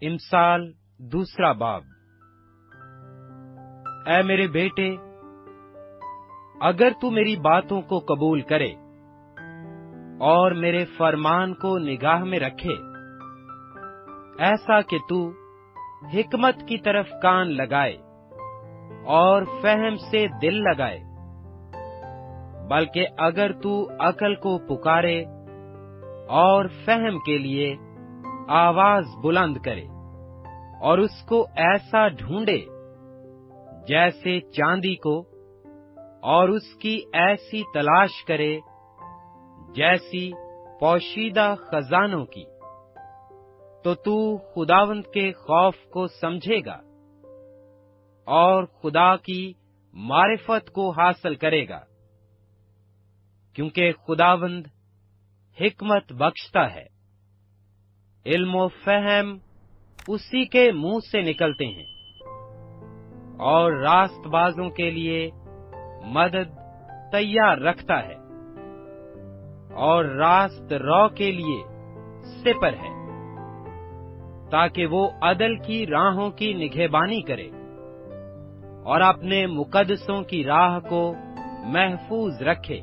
इमसाल दूसरा बाब। ऐ मेरे बेटे, अगर तू मेरी बातों को कबूल करे और मेरे फरमान को निगाह में रखे, ऐसा कि तू हिकमत की तरफ कान लगाए और फहम से दिल लगाए, बल्कि अगर तू अकल को पुकारे और फहम के लिए आवाज बुलंद करे और उसको ऐसा ढूंढे जैसे चांदी को, और उसकी ऐसी तलाश करे जैसी पोशीदा खजानों की, तो तू खुदावंद के खौफ को समझेगा और खुदा की मारिफत को हासिल करेगा, क्योंकि खुदावंद हिकमत बख्शता है। इल्म और फहम उसी के मुंह से निकलते हैं और रास्तबाजों के लिए मदद तैयार रखता है और रास्त रो के लिए सिपर है, ताकि वो अदल की राहों की निगहबानी करे और अपने मुकद्दसों की राह को महफूज रखे।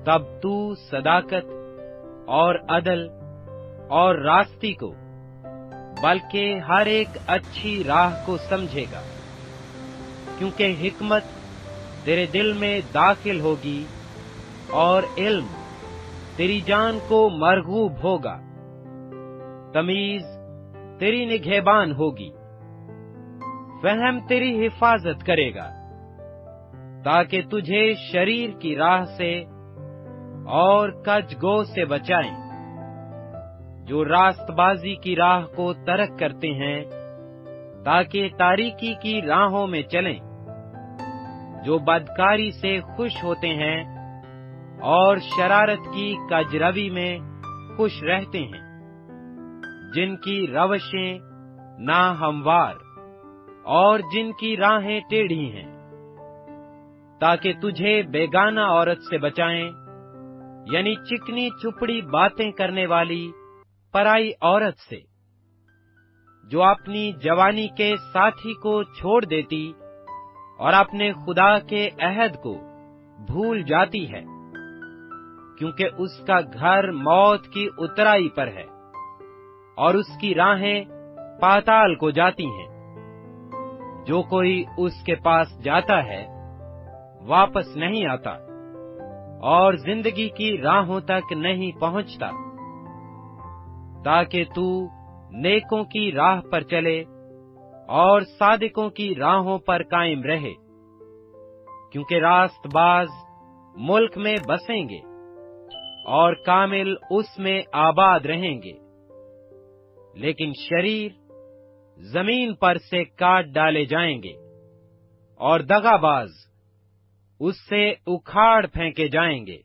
तब तू सदाकत और अदल और रास्ती को, बल्कि हर एक अच्छी राह को समझेगा, क्योंकि हिकमत तेरे दिल में दाखिल होगी और इल्म तेरी जान को मरगूब होगा। तमीज तेरी निगहबान होगी, फहम तेरी हिफाजत करेगा, ताकि तुझे शरीर की राह से और कजगो से बचाएं, जो रास्तबाजी की राह को तरक करते हैं, ताकि तारीकी की राहों में चलें, जो बदकारी से खुश होते हैं और शरारत की कजरवी में खुश रहते हैं, जिनकी रवशें ना हमवार और जिनकी राहें टेढ़ी हैं, ताकि तुझे बेगाना औरत से बचाएं, यानी चिकनी चुपड़ी बातें करने वाली पराई औरत से, जो अपनी जवानी के साथी को छोड़ देती और अपने खुदा के अहद को भूल जाती है, क्योंकि उसका घर मौत की उतराई पर है और उसकी राहें पाताल को जाती हैं। जो कोई उसके पास जाता है वापस नहीं आता और जिंदगी की राहों तक नहीं पहुंचता, ताकि तू नेकों की राह पर चले और सादिकों की राहों पर कायम रहे, क्योंकि रास्तबाज मुल्क में बसेंगे और कामिल उसमें आबाद रहेंगे, लेकिन शरीर जमीन पर से काट डाले जाएंगे और दगाबाज उससे उखाड़ फेंके जाएंगे।